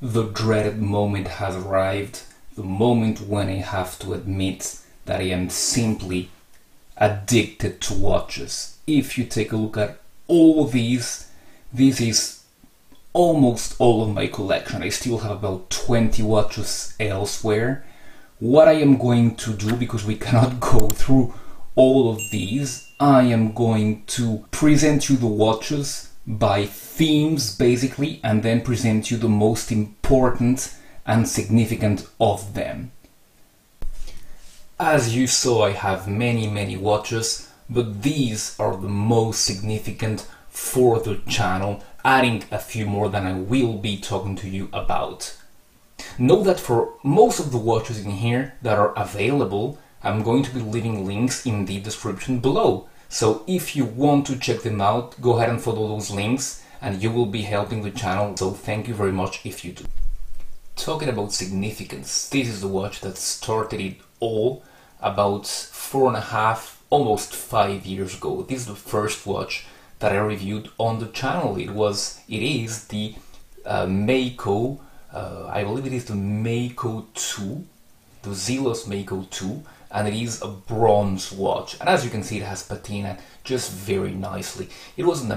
The dreaded moment has arrived, the moment when I have to admit that I am simply addicted to watches. If you take a look at all these, this is almost all of my collection. I still have about 20 watches elsewhere. What I am going to do, because we cannot go through all of these, I am going to present you the watches by themes basically, and then present you the most important and significant of them. As you saw, I have many watches, but these are the most significant for the channel, adding a few more than I will be talking to you about. Know that for most of the watches in here that are available, I'm going to be leaving links in the description below. So if you want to check them out, go ahead and follow those links and you will be helping the channel, so thank you very much if you do. Talking about significance, this is the watch that started it all about 4.5, almost 5 years ago. This is the first watch that I reviewed on the channel. It is the Mako, I believe it is the Mako 2, the Zelos Mako 2, and it is a bronze watch. And as you can see, it has patina just very nicely. It is an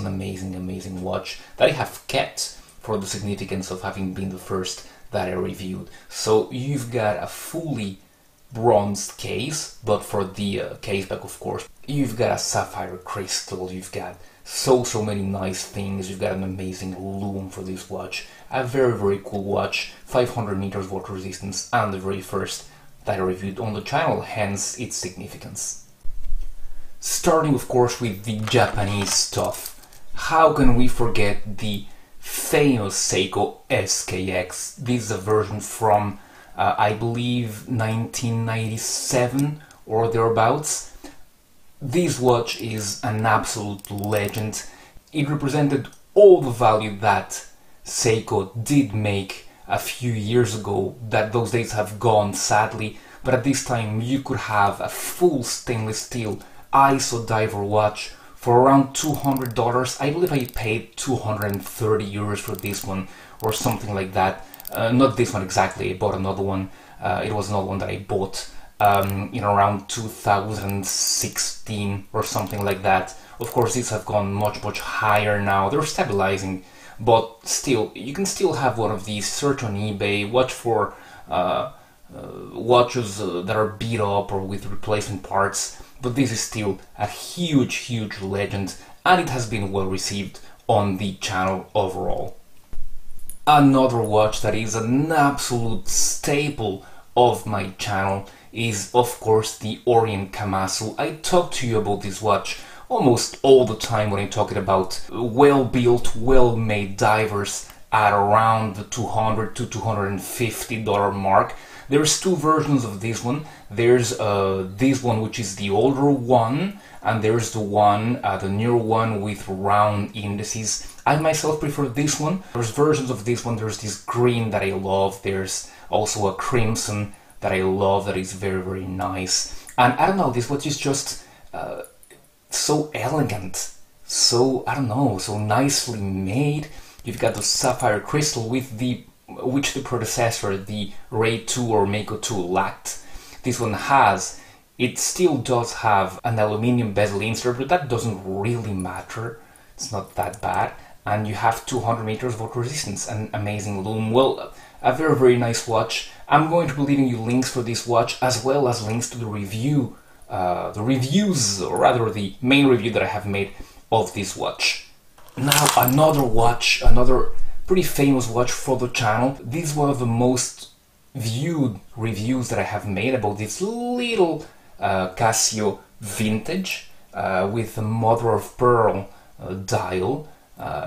amazing watch that I have kept for the significance of having been the first that I reviewed. So you've got a fully bronze case, but for the case back, of course, you've got a sapphire crystal, you've got so many nice things, you've got an amazing lume for this watch, a very cool watch, 500 meters water resistance, and the very first that I reviewed on the channel, hence its significance. Starting of course with the Japanese stuff, how can we forget the famous Seiko SKX? This is a version from I believe 1997 or thereabouts. This watch is an absolute legend. It represented all the value that Seiko did make a few years ago, that those days have gone sadly, but at this time you could have a full stainless steel Aesop diver watch for around $200. I believe I paid 230 euros for this one or something like that. Not this one exactly, I bought another one. It was another one that I bought in around 2016 or something like that. Of course, these have gone much higher now. They're stabilizing, but still, you can still have one of these. Search on eBay, watch for watches that are beat up or with replacement parts, but this is still a huge legend, and it has been well received on the channel overall. Another watch that is an absolute staple of my channel is of course the Orient Kamasu. I talk to you about this watch almost all the time when I'm talking about well-built, well-made divers at around the $200 to $250 mark. There's two versions of this one. There's this one, which is the older one, and there's the one, the newer one with round indices. I myself prefer this one. There's versions of this one. There's this green that I love. There's also a crimson that I love, that is very nice. And I don't know, this watch is just so elegant, so, I don't know, so nicely made. You've got the sapphire crystal with which the predecessor, the Ray 2 or Mako 2, lacked. This one has, it still does have an aluminium bezel insert, but that doesn't really matter. It's not that bad. And you have 200 meters of water resistance, an amazing lume. Well, a very nice watch. I'm going to be leaving you links for this watch, as well as links to the reviews, or rather the main review that I have made of this watch. Now another watch, another pretty famous watch for the channel. This is one of the most viewed reviews that I have made about this little Casio vintage with the mother of pearl dial,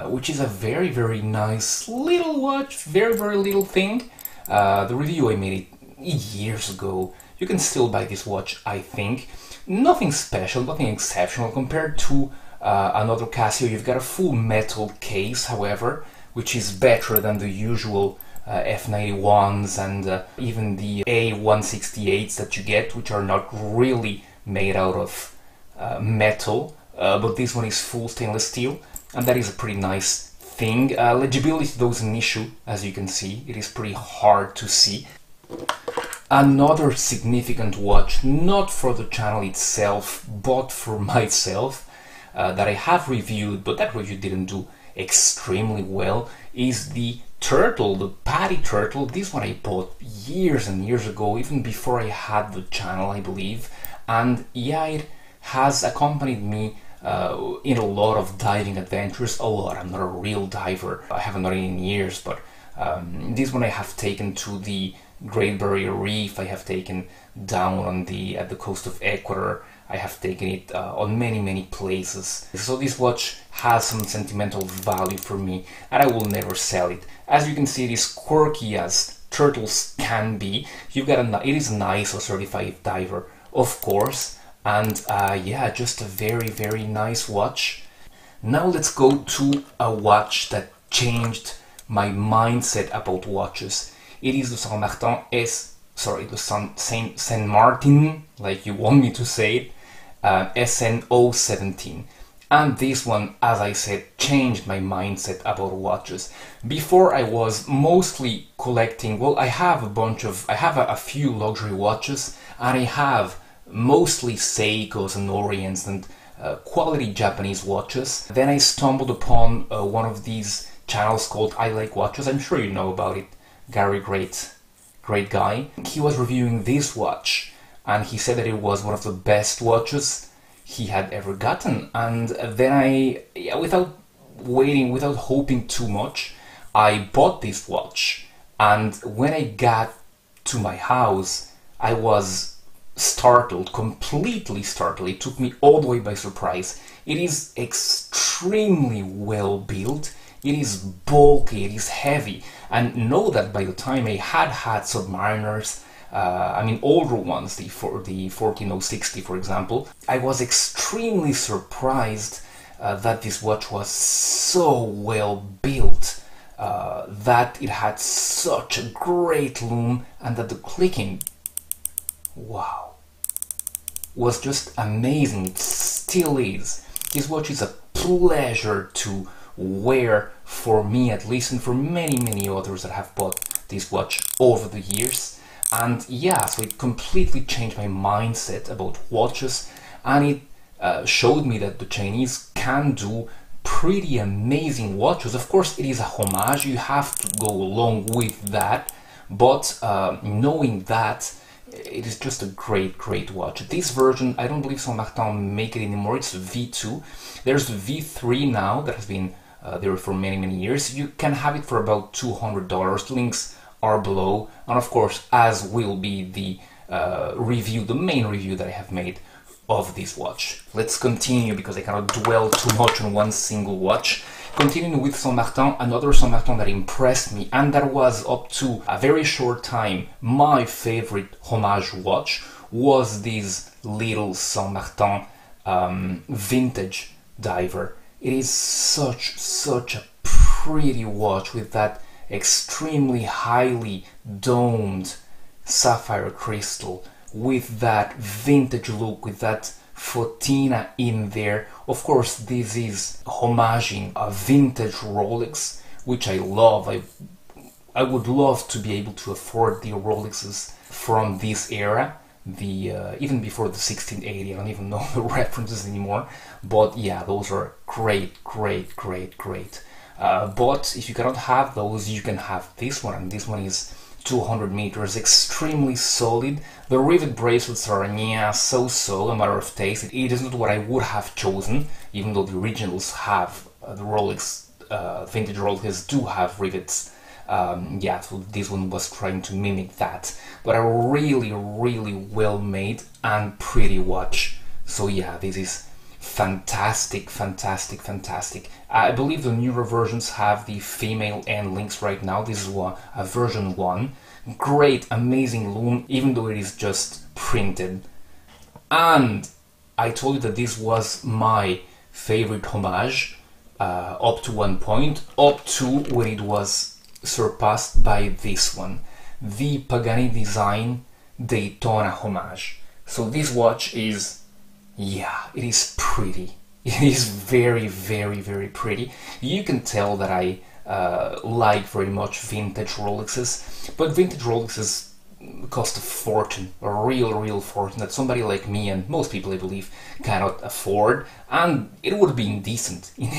which is a very nice little watch, very little thing. The review I made it years ago. You can still buy this watch, I think. Nothing special, nothing exceptional compared to another Casio. You've got a full metal case, however, which is better than the usual F91s and even the A168s that you get, which are not really made out of metal, but this one is full stainless steel, and that is a pretty nice thing. Legibility though is an issue, as you can see. It is pretty hard to see. Another significant watch, not for the channel itself, but for myself, that I have reviewed, but that review didn't do extremely well, is the turtle, the PADI turtle. This one I bought years and years ago, even before I had the channel, I believe. And yeah, it has accompanied me in a lot of diving adventures. A lot. I'm not a real diver. I haven't done it in years, but this one I have taken to the Great Barrier Reef. I have taken down on at the coast of Ecuador. I have taken it on many places. So this watch has some sentimental value for me, and I will never sell it. As you can see, it is quirky as turtles can be. You've got it is an ISO certified diver, of course, and yeah, just a very nice watch. Now let's go to a watch that changed my mindset about watches. It is the Saint Martin, like you want me to say it, SN017. And this one, as I said, changed my mindset about watches. Before I was mostly collecting, well, I have a few luxury watches, and I have mostly Seikos and Orients and quality Japanese watches. Then I stumbled upon one of these channels called I Like Watches. I'm sure you know about it. Gary, great guy. He was reviewing this watch, and he said that it was one of the best watches he had ever gotten. And then without hoping too much, I bought this watch. And when I got to my house, I was startled, completely startled. It took me all the way by surprise. It is extremely well built. It is bulky, it is heavy, and know that by the time I had Submariners, I mean older ones, the 14060 for example, I was extremely surprised that this watch was so well built, that it had such a great lume, and that the clicking, wow, was just amazing. It still is. This watch is a pleasure to wear, for me at least, and for many others that have bought this watch over the years. And yeah, so it completely changed my mindset about watches, and it showed me that the Chinese can do pretty amazing watches. Of course, it is a homage, you have to go along with that, but knowing that, it is just a great watch. This version, I don't believe Saint Martin make it anymore. It's V2. There's the V3 now that has been there for many years. You can have it for about $200. Links are below, and of course, as will be the main review that I have made of this watch. Let's continue, because I cannot dwell too much on one single watch. Continuing with Saint Martin, another Saint Martin that impressed me, and that was up to a very short time my favorite homage watch, was this little Saint Martin vintage diver. It is such a pretty watch with that extremely highly domed sapphire crystal, with that vintage look, with that Fotina in there. Of course, this is homaging a vintage Rolex, which I love. I would love to be able to afford the Rolexes from this era, even before the 1680. I don't even know the references anymore, but yeah, those are great. But if you cannot have those, you can have this one, and this one is 200 meters, extremely solid. The rivet bracelets are so, a matter of taste. It is not what I would have chosen, even though the originals have, the Rolex, vintage Rolexes do have rivets. Yeah, so this one was trying to mimic that, but a really well made and pretty watch. So yeah, this is fantastic. I believe the newer versions have the female end links right now. This is a version 1. Great, amazing lume, even though it is just printed. And I told you that this was my favorite homage, up to one point, up to when it was surpassed by this one, the Pagani design Daytona homage. So this watch is, yeah, it is pretty. It is very, very, very pretty. You can tell that I like very much vintage Rolexes, but vintage Rolexes cost a fortune, a real fortune that somebody like me and most people I believe cannot afford, and it would be indecent in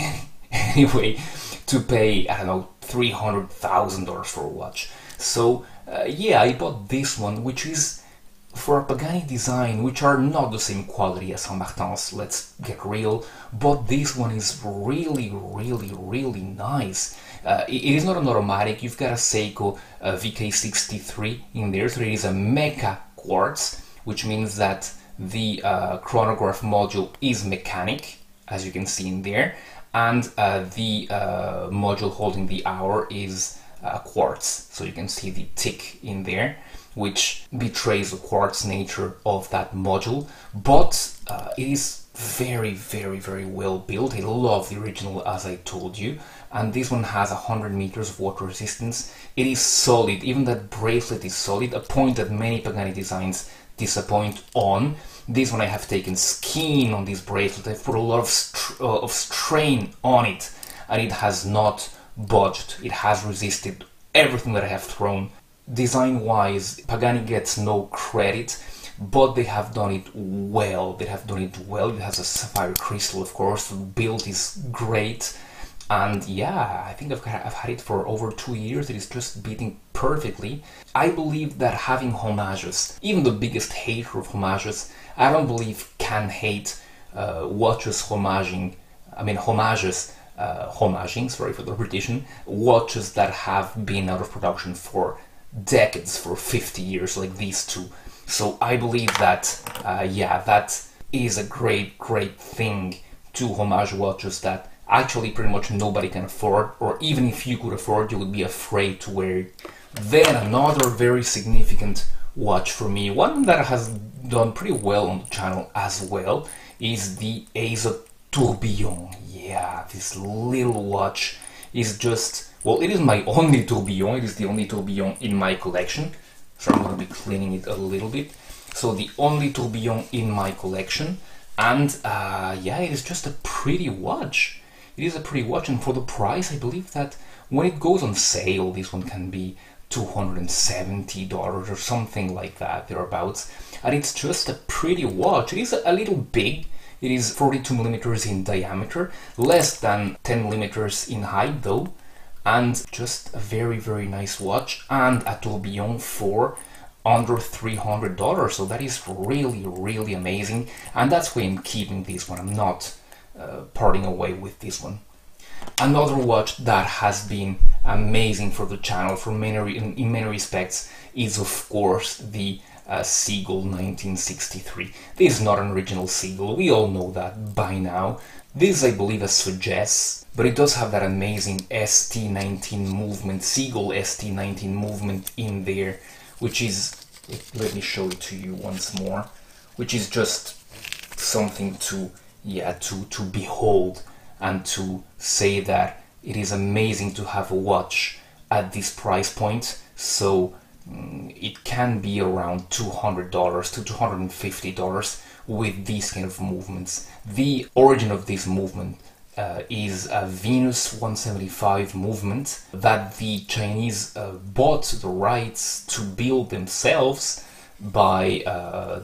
any way to pay, I don't know, $300,000 for a watch. So yeah, I bought this one, which is for a Pagani design, which are not the same quality as Saint Martin's, let's get real, but this one is really nice. It is not an automatic, you've got a Seiko VK63 in there, so it is a mecha quartz, which means that the chronograph module is mechanic, as you can see in there, and the module holding the hour is quartz, so you can see the tick in there, which betrays the quartz nature of that module, but it is very well built. I love the original, as I told you, and this one has 100 meters of water resistance. It is solid, even that bracelet is solid, a point that many Pagani designs disappoint on. This one I have taken skin on this bracelet, I've put a lot of strain on it, and it has not budged. It has resisted everything that I have thrown. Design-wise, Pagani gets no credit, but they have done it well. They have done it well. It has a sapphire crystal, of course. The build is great, and yeah, I think I've had it for over 2 years. It is just beating perfectly. I believe that having homages, even the biggest hater of homages, I don't believe can hate watches homaging. I mean homages. Homaging, sorry for the repetition, watches that have been out of production for decades, for 50 years, like these two. So I believe that, yeah, that is a great thing to homage watches that actually pretty much nobody can afford, or even if you could afford, you would be afraid to wear it. Then another very significant watch for me, one that has done pretty well on the channel as well, is the Aesop Tourbillon. Yeah, this little watch is just, well, it is my only tourbillon. It is the only tourbillon in my collection, so I'm going to be cleaning it a little bit. So the only tourbillon in my collection, and yeah, it is just a pretty watch. It is a pretty watch, and for the price, I believe that when it goes on sale, this one can be $270 or something like that, thereabouts, and it's just a pretty watch. It is a little big. It is 42 millimeters in diameter, less than 10 millimeters in height though, and just a very nice watch, and a tourbillon for under $300. So that is really amazing, and that's why I'm keeping this one. I'm not parting away with this one. Another watch that has been amazing for the channel in many respects is of course the Seagull 1963. This is not an original Seagull, we all know that by now. This I believe is suggests, but it does have that amazing ST19 movement, Seagull ST19 movement in there, which is, let me show it to you once more, which is just something to, yeah, to behold, and to say that it is amazing to have a watch at this price point. So it can be around $200 to $250 with these kind of movements. The origin of this movement is a Venus 175 movement that the Chinese bought the rights to build themselves by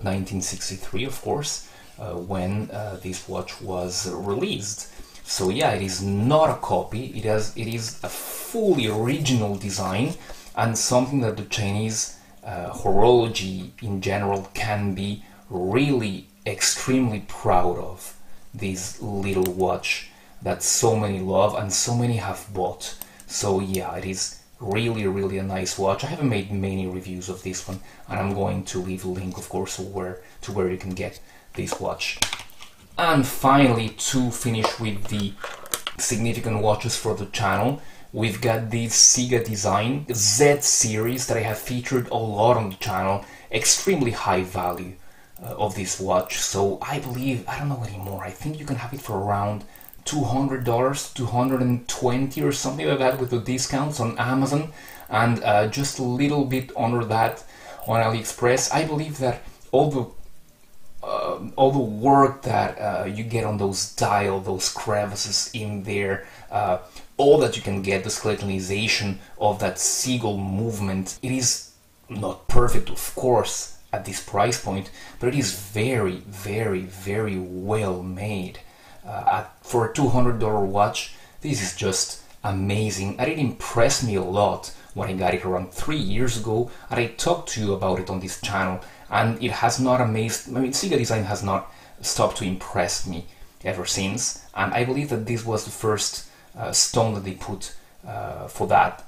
1963, of course, when this watch was released. So yeah, it is not a copy. It is a fully original design, and something that the Chinese horology in general can be really extremely proud of. This little watch that so many love and so many have bought. So yeah, it is really a nice watch. I haven't made many reviews of this one, and I'm going to leave a link, of course, to where you can get this watch. And finally, to finish with the significant watches for the channel, we've got this Ciga design Z series that I have featured a lot on the channel. Extremely high value of this watch. So I believe, I don't know anymore, I think you can have it for around $200, $220 or something like that with the discounts on Amazon, and just a little bit under that on AliExpress. I believe that all the all the work that you get on those dial, those crevices in there, all that you can get, the skeletonization of that Seagull movement. It is not perfect, of course, at this price point, but it is very, very, very well made. For a $200 watch, this is just amazing, and it impressed me a lot when I got it around 3 years ago, and I talked to you about it on this channel, and it has not amazed. I mean, Ciga design has not stopped to impress me ever since, and I believe that this was the first stone that they put for that.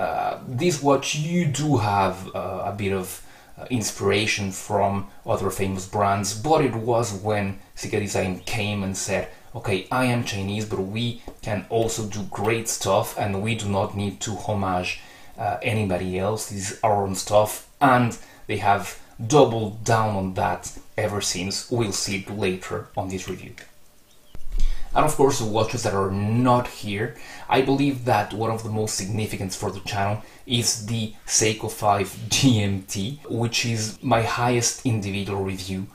This watch, you do have a bit of inspiration from other famous brands, but it was when Ciga design came and said, okay, I am Chinese, but we can also do great stuff, and we do not need to homage anybody else. This is our own stuff, and they have doubled down on that ever since. We'll see it later on this review. And of course, the watches that are not here, I believe that one of the most significant for the channel is the Seiko 5 GMT, which is my highest individual review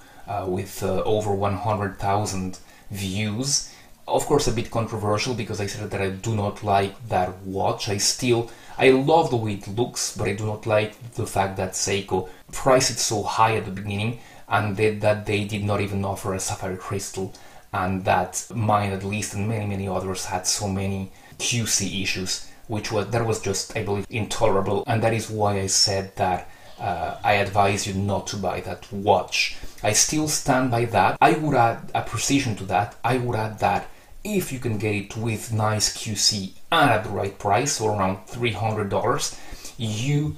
with over 100,000 views. Of course, a bit controversial because I said that I do not like that watch. I love the way it looks, but I do not like the fact that Seiko priced it so high at the beginning, and that they did not even offer a sapphire crystal, and that mine, at least, and many others had so many QC issues, that was just, I believe, intolerable, and that is why I said that I advise you not to buy that watch. I still stand by that. I would add a precision to that. I would add that if you can get it with nice QC and at the right price, so around $300, you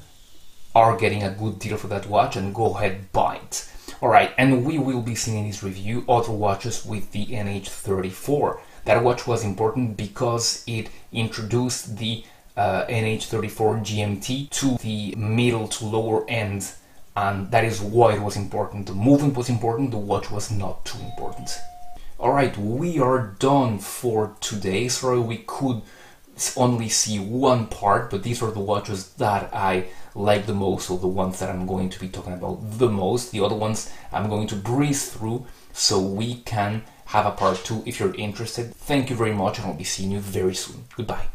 are getting a good deal for that watch, and go ahead, buy it. Alright, and we will be seeing in this review other watches with the NH34. That watch was important because it introduced the NH34 GMT to the middle to lower end, and that is why it was important. The movement was important, the watch was not too important. Alright, we are done for today. Sorry we could only see one part, but these are the watches that I like the most, or the ones that I'm going to be talking about the most. The other ones I'm going to breeze through so we can have a part 2 if you're interested. Thank you very much, and I'll be seeing you very soon. Goodbye.